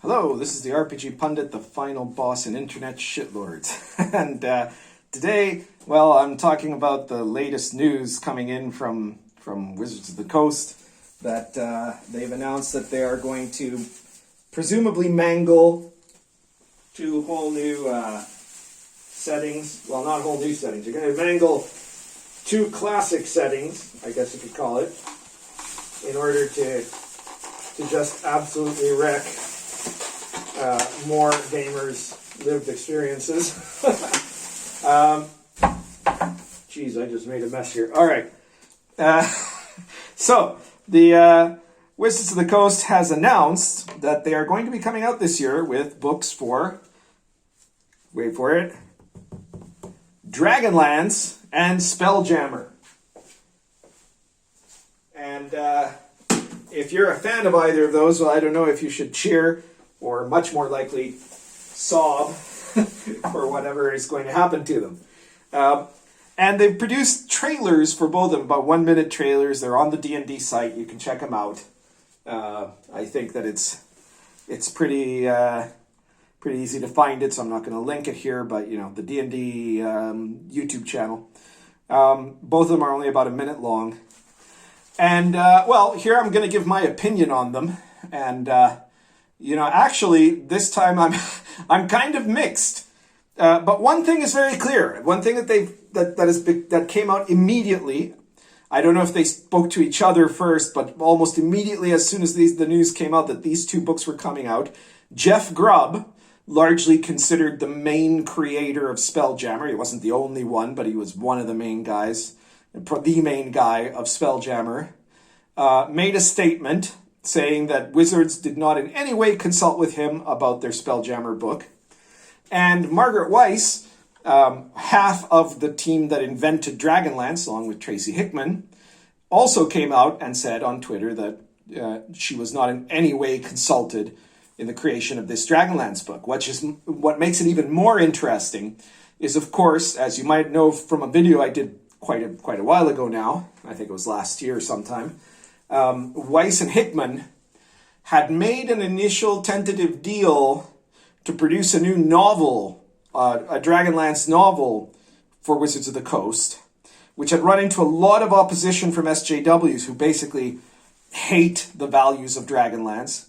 Hello, this is the RPG Pundit, the final boss in Internet Shitlords. And today, well, I'm talking about the latest news coming in from Wizards of the Coast that they've announced that they are going to presumably mangle two whole new settings. Well, not whole new settings. They're going to mangle two classic settings, I guess you could call it, in order to just absolutely wreck more gamers' lived experiences. Geez, I just made a mess here. All right. So, the Wizards of the Coast has announced that they are going to be coming out this year with books for, wait for it, Dragonlance and Spelljammer. And if you're a fan of either of those, well, I don't know if you should cheer or much more likely sob for whatever is going to happen to them. And they've produced trailers for both of them, about 1-minute trailers. They're on the D&D site. You can check them out. I think that it's pretty easy to find it, so I'm not going to link it here, but you know, the D&D YouTube channel. Both of them are only about a minute long. And, well, here I'm going to give my opinion on them. And, you know, actually, this time I'm kind of mixed. But one thing is very clear. One thing that came out immediately. I don't know if they spoke to each other first, but almost immediately as soon as the news came out that these two books were coming out, Jeff Grubb, largely considered the main creator of Spelljammer. He wasn't the only one, but he was one of the main guys, the main guy of Spelljammer, made a statement saying that Wizards did not in any way consult with him about their Spelljammer book. And Margaret Weiss, half of the team that invented Dragonlance, along with Tracy Hickman, also came out and said on Twitter that she was not in any way consulted in the creation of this Dragonlance book. What makes it even more interesting is, of course, as you might know from a video I did quite a while ago now, I think it was last year sometime, Weiss and Hickman had made an initial tentative deal to produce a new novel, a Dragonlance novel for Wizards of the Coast, which had run into a lot of opposition from SJWs who basically hate the values of Dragonlance.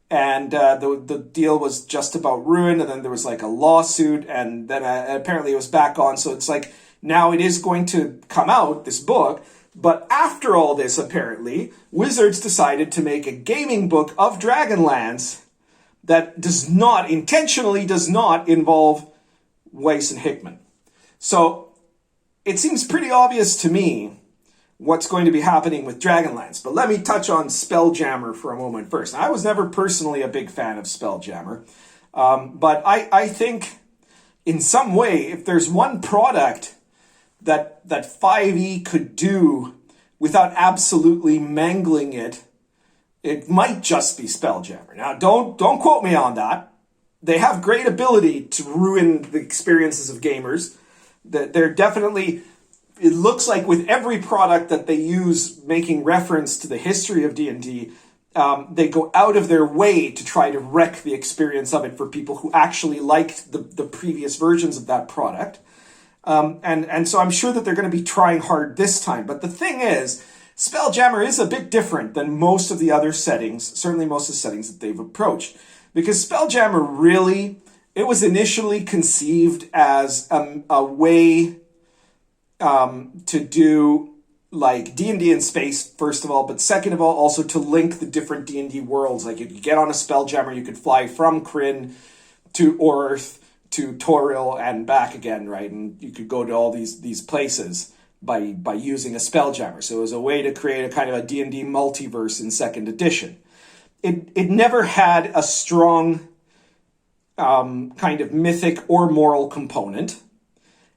And the deal was just about ruined, and then there was like a lawsuit, and then apparently it was back on. So it's like, now it is going to come out, this book. But after all this, apparently, Wizards decided to make a gaming book of Dragonlance that intentionally does not involve Weiss and Hickman. So it seems pretty obvious to me what's going to be happening with Dragonlance. But let me touch on Spelljammer for a moment first. Now, I was never personally a big fan of Spelljammer. But I think in some way, if there's one product that 5e could do without absolutely mangling it, it might just be Spelljammer. Now, don't quote me on that. They have great ability to ruin the experiences of gamers. They're definitely, it looks like with every product that they use making reference to the history of D&D, they go out of their way to try to wreck the experience of it for people who actually liked the previous versions of that product. And so I'm sure that they're going to be trying hard this time. But the thing is, Spelljammer is a bit different than most of the other settings, certainly most of the settings that they've approached. Because Spelljammer really, it was initially conceived as a way to do like D&D in space, first of all, but second of all, also to link the different D&D worlds. Like you could get on a Spelljammer, you could fly from Kryn to Orth, to Toril and back again, right? And you could go to all these places by using a Spelljammer. So it was a way to create a kind of a D&D multiverse in second edition. It never had a strong kind of mythic or moral component,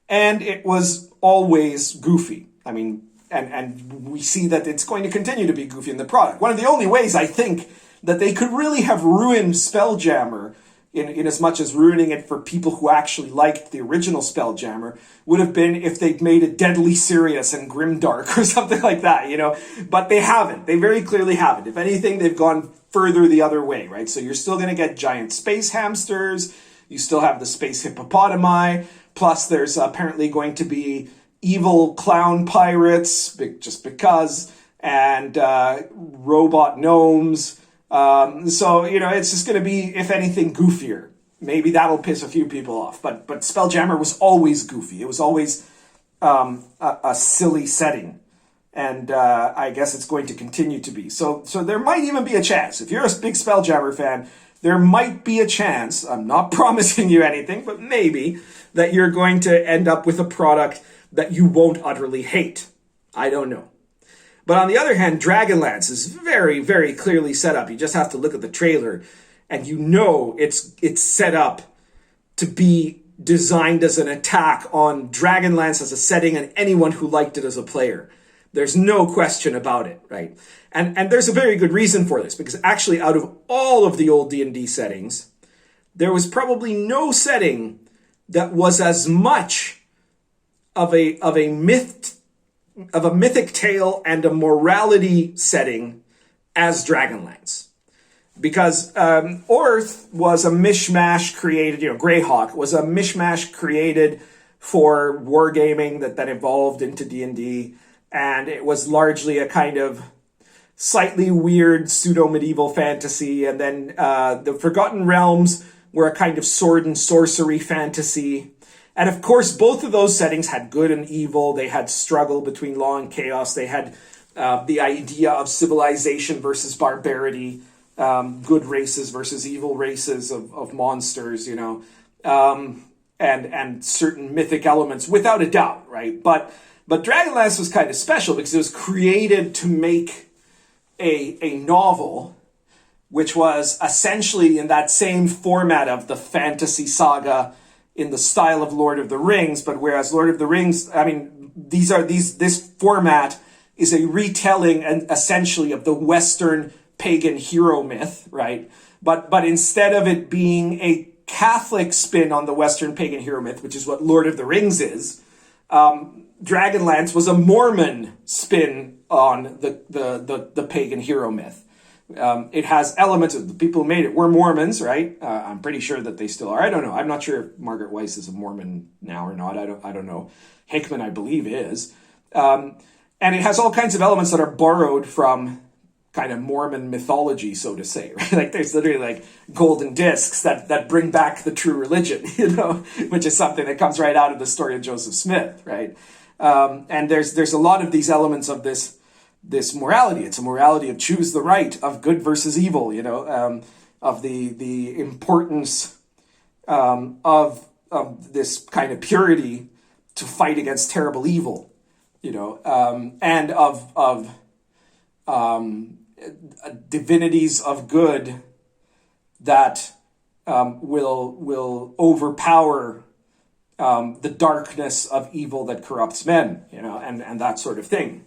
and it was always goofy. I mean, and we see that it's going to continue to be goofy in the product. One of the only ways I think that they could really have ruined Spelljammer in as much as ruining it for people who actually liked the original Spelljammer, would have been if they'd made it deadly serious and grimdark or something like that, you know. But they haven't. They very clearly haven't. If anything, they've gone further the other way, right? So you're still going to get giant space hamsters. You still have the space hippopotami. Plus, there's apparently going to be evil clown pirates, just because, and robot gnomes. So, you know, it's just going to be, if anything, goofier. Maybe that'll piss a few people off. But Spelljammer was always goofy. It was always a silly setting. And I guess it's going to continue to be. So there might even be a chance. If you're a big Spelljammer fan, there might be a chance, I'm not promising you anything, but maybe, that you're going to end up with a product that you won't utterly hate. I don't know. But on the other hand, Dragonlance is very, very clearly set up. You just have to look at the trailer, and you know it's set up to be designed as an attack on Dragonlance as a setting and anyone who liked it as a player. There's no question about it, right? And there's a very good reason for this, because actually out of all of the old D&D settings, there was probably no setting that was as much of a mythic tale and a morality setting as Dragonlance. Because Orth was a mishmash created, Greyhawk was a mishmash created for wargaming that evolved into D&D, and it was largely a kind of slightly weird pseudo-medieval fantasy, and then the Forgotten Realms were a kind of sword and sorcery fantasy. And of course, both of those settings had good and evil. They had struggle between law and chaos. They had the idea of civilization versus barbarity, good races versus evil races of monsters, and certain mythic elements, without a doubt, right? But Dragonlance was kind of special because it was created to make a novel which was essentially in that same format of the fantasy saga in the style of Lord of the Rings, but whereas Lord of the Rings, this format is a retelling and essentially of the Western pagan hero myth, right? But instead of it being a Catholic spin on the Western pagan hero myth, which is what Lord of the Rings is, Dragonlance was a Mormon spin on the pagan hero myth. It has elements of the people who made it were Mormons, right? I'm pretty sure that they still are. I don't know. I'm not sure if Margaret Weiss is a Mormon now or not. I don't know. Hickman, I believe, is. And it has all kinds of elements that are borrowed from kind of Mormon mythology, so to say, right? Like there's literally like golden discs that bring back the true religion, which is something that comes right out of the story of Joseph Smith, right? And there's a lot of these elements of this morality. It's a morality of choose the right, of good versus evil, of the importance of this kind of purity to fight against terrible evil, and of divinities of good that will overpower the darkness of evil that corrupts men, and that sort of thing.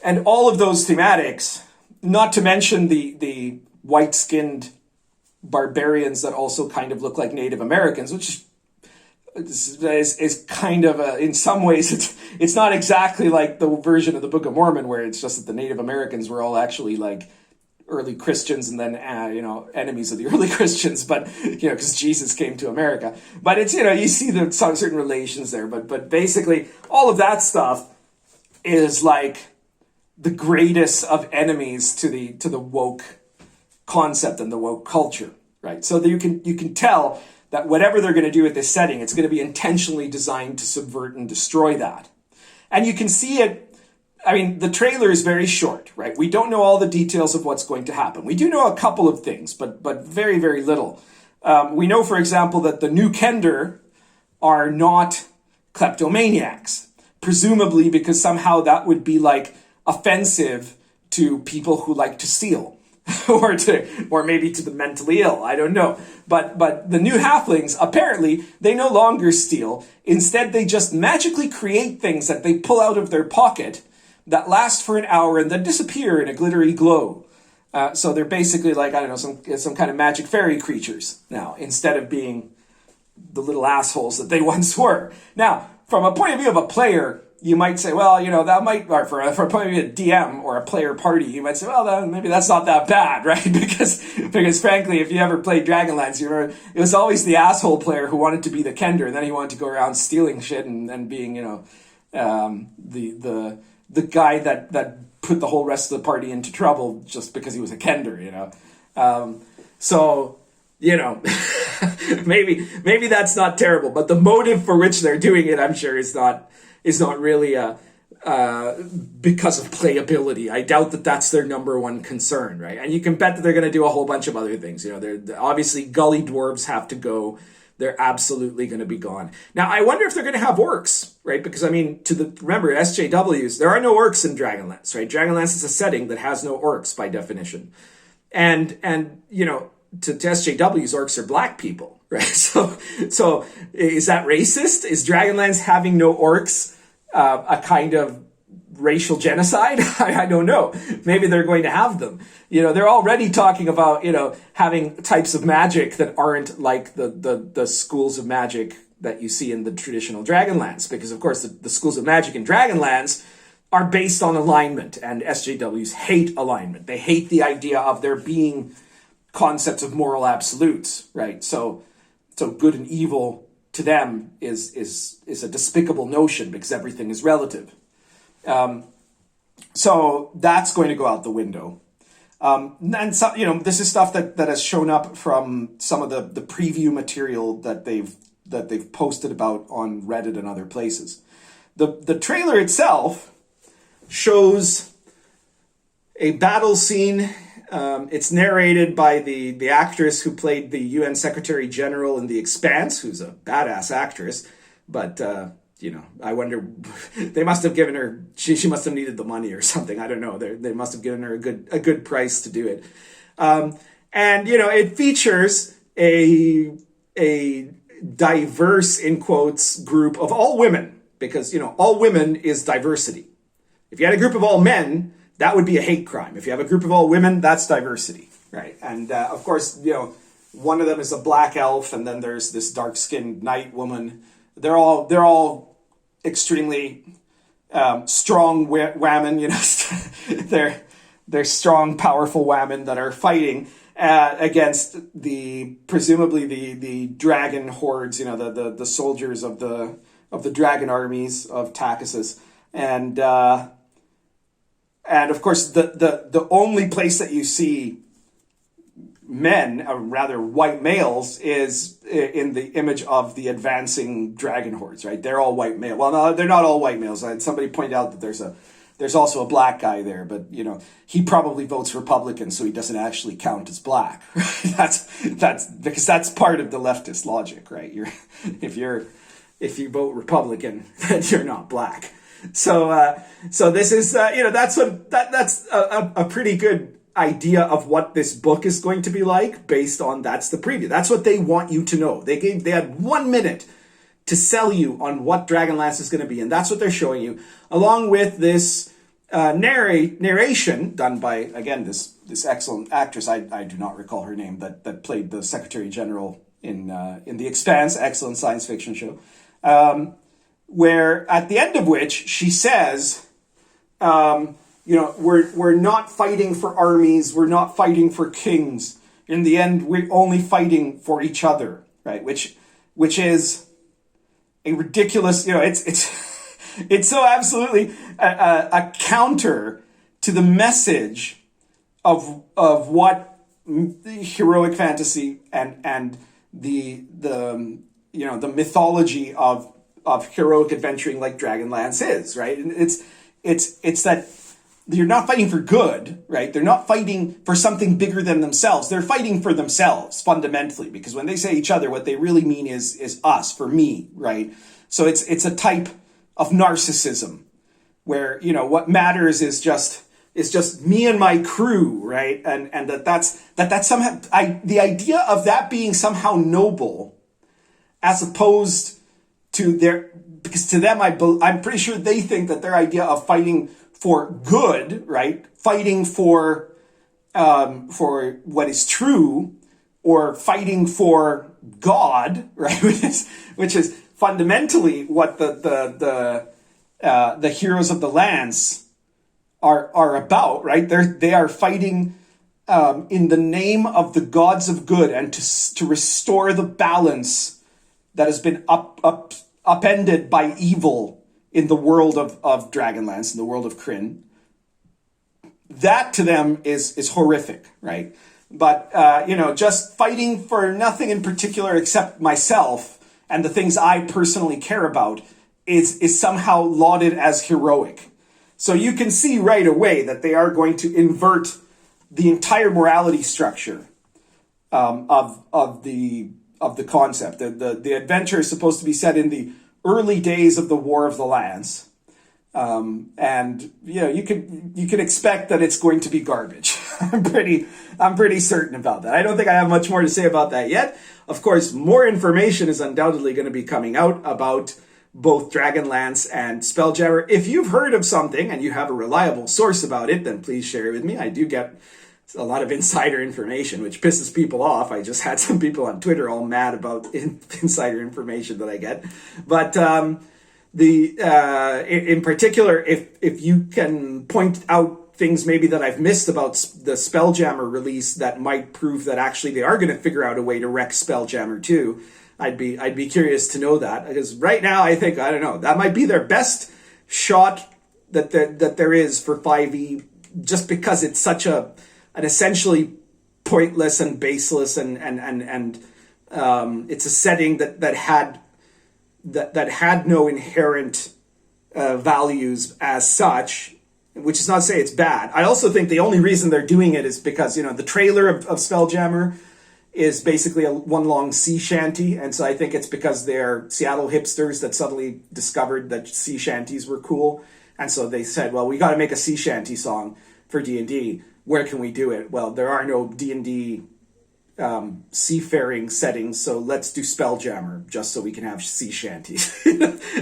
And all of those thematics, not to mention the white-skinned barbarians that also kind of look like Native Americans, which is kind of in some ways, it's not exactly like the version of the Book of Mormon where it's just that the Native Americans were all actually like early Christians and then, enemies of the early Christians, but, because Jesus came to America. But it's, you see some certain relations there, but basically all of that stuff is like the greatest of enemies to the woke concept and the woke culture, right? So that you can tell that whatever they're going to do with this setting, it's going to be intentionally designed to subvert and destroy that. And you can see it. The trailer is very short, right? We don't know all the details of what's going to happen. We do know a couple of things, but very, very little. We know, for example, that the new Kender are not kleptomaniacs, presumably because somehow that would be like offensive to people who like to steal or maybe to the mentally ill. I don't know. But the new halflings, apparently, they no longer steal. Instead, they just magically create things that they pull out of their pocket that last for an hour and then disappear in a glittery glow. So they're basically like, I don't know, some kind of magic fairy creatures now, instead of being the little assholes that they once were. Now, from a point of view of a player, you might say, well, that might, or for a point of view of a DM or a player party, you might say, well, maybe that's not that bad, right? Because frankly, if you ever played Dragonlance, it was always the asshole player who wanted to be the Kender, and then he wanted to go around stealing shit and being, the guy that put the whole rest of the party into trouble just because he was a Kender, So, maybe that's not terrible, but the motive for which they're doing it, I'm sure, is not really because of playability. I doubt that that's their number one concern, right? And you can bet that they're going to do a whole bunch of other things. They're obviously gully dwarves have to go. They're absolutely going to be gone. Now, I wonder if they're going to have orcs, right? Because remember, SJWs, there are no orcs in Dragonlance, right? Dragonlance is a setting that has no orcs by definition, and to SJWs, orcs are black people, right? So is that racist? Is Dragonlance having no orcs a kind of racial genocide? I don't know. Maybe they're going to have them. They're already talking about, having types of magic that aren't like the schools of magic that you see in the traditional Dragonlance, because of course the schools of magic in Dragonlance are based on alignment, and SJWs hate alignment. They hate the idea of there being concepts of moral absolutes, right? So good and evil to them is a despicable notion because everything is relative. So that's going to go out the window. And so, this is stuff that has shown up from some of the preview material that they've posted about on Reddit and other places. The trailer itself shows a battle scene. It's narrated by the actress who played the UN Secretary General in The Expanse, who's a badass actress. But, I wonder, they must have given her, she must have needed the money or something. I don't know. They must have given her a good price to do it. It features a diverse, in quotes, group of all women, because, all women is diversity. If you had a group of all men, that would be a hate crime. If you have a group of all women, that's diversity, right? And of course, one of them is a black elf, and then there's this dark-skinned night woman. They're all extremely strong women. They're strong, powerful women that are fighting against presumably the dragon hordes. The soldiers of the dragon armies of Takhisis, and of course, the only place that you see men, or rather white males, is in the image of the advancing dragon hordes, right? They're all white male. Well, no, they're not all white males. Somebody pointed out that there's also a black guy there, but he probably votes Republican, so he doesn't actually count as black. Right? That's because that's part of the leftist logic, right? If you vote Republican, then you're not black. So this is that's a pretty good idea of what this book is going to be like based on that's the preview. That's what they want you to know. They had 1 minute to sell you on what Dragonlance is going to be, and that's what they're showing you, along with this narration done by, again, this excellent actress. I do not recall her name, that played the Secretary General in The Expanse, excellent science fiction show. Where at the end of which she says, we're not fighting for armies, we're not fighting for kings. In the end, we're only fighting for each other, right? Which is a ridiculous, it's so absolutely a counter to the message of what heroic fantasy and the mythology of heroic adventuring like Dragonlance is, right? And it's that you're not fighting for good, right? They're not fighting for something bigger than themselves. They're fighting for themselves fundamentally, because when they say each other, what they really mean is us, for me, right? So it's a type of narcissism where, what matters is just me and my crew, right? And that's somehow, the idea of that being somehow noble, as opposed to because to them, I'm pretty sure they think that their idea of fighting for good, right? Fighting for for what is true, or fighting for God, right? which is fundamentally what the heroes of the lands are about, right? They are fighting in the name of the gods of good, and to restore the balance that has been upended by evil in the world of Dragonlance, in the world of Krynn. That to them is horrific, right? But just fighting for nothing in particular except myself and the things I personally care about is somehow lauded as heroic. So you can see right away that they are going to invert the entire morality structure of the concept. The adventure is supposed to be set in the early days of the War of the Lands. And you could expect that it's going to be garbage. I'm pretty certain about that. I don't think I have much more to say about that yet. Of course, more information is undoubtedly going to be coming out about both Dragonlance and Spelljammer. If you've heard of something and you have a reliable source about it, then please share it with me. I do get a lot of insider information, which pisses people off. I just had some people on Twitter all mad about insider information that I get. But in particular, if you can point out things maybe that I've missed about the Spelljammer release that might prove that actually they are going to figure out a way to wreck Spelljammer too, I'd be curious to know that, because right now I think, I don't know, that might be their best shot that there is for 5e, just because it's such an essentially pointless and baseless and it's a setting that had no inherent values as such, which is not to say it's bad. I also think the only reason they're doing it is because, the trailer of Spelljammer is basically one long sea shanty, and so I think it's because they're Seattle hipsters that suddenly discovered that sea shanties were cool, and so they said, well, we got to make a sea shanty song for D&D. Where can we do it? Well, there are no D&D seafaring settings, so let's do Spelljammer just so we can have sea shanties.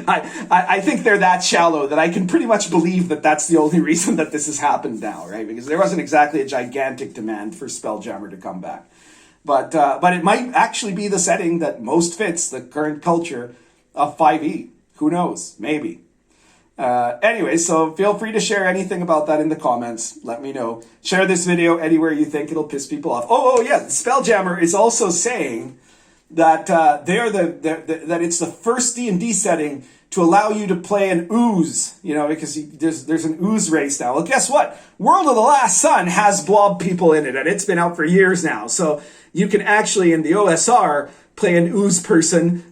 I think they're that shallow that I can pretty much believe that that's the only reason that this has happened now, right? Because there wasn't exactly a gigantic demand for Spelljammer to come back. But it might actually be the setting that most fits the current culture of 5e. Who knows? Maybe. Anyway, so feel free to share anything about that in the comments. Let me know. Share this video anywhere you think it'll piss people off. Oh yeah, Spelljammer is also saying that that it's the first D&D setting to allow you to play an ooze, because there's an ooze race now. Well, guess what? World of the Last Sun has blob people in it, and it's been out for years now. So you can actually, in the OSR, play an ooze person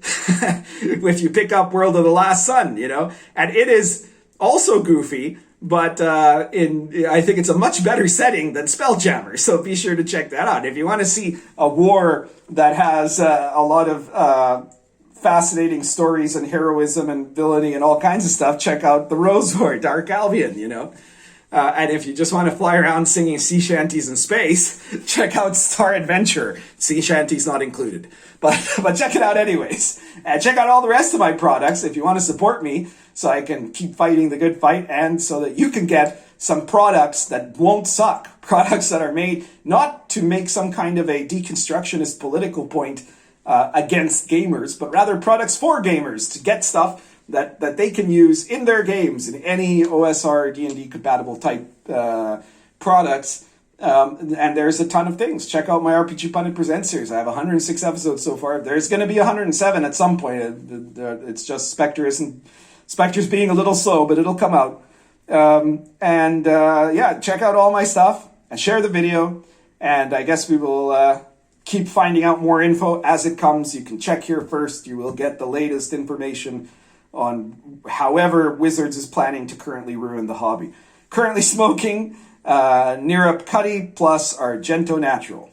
if you pick up World of the Last Sun, and it is also goofy, but I think it's a much better setting than Spelljammer, so be sure to check that out. If you want to see a war that has a lot of fascinating stories and heroism and villainy and all kinds of stuff, check out the Rose War, Dark Albion, and if you just want to fly around singing sea shanties in space, check out Star Adventure. Sea shanties not included. But check it out anyways. And check out all the rest of my products if you want to support me so I can keep fighting the good fight and so that you can get some products that won't suck. Products that are made not to make some kind of a deconstructionist political point against gamers, but rather products for gamers to get stuff that they can use in their games, in any OSR D&D compatible type products. And there's a ton of things. Check out my RPG Pundit Presents series. I have 106 episodes so far. There's going to be 107 at some point. It's just Spectre's being a little slow, but it'll come out. Check out all my stuff and share the video. And I guess we will keep finding out more info as it comes. You can check here first. You will get the latest information on however Wizards is planning to currently ruin the hobby. Currently smoking Neerup Cuddy plus Argento Natural.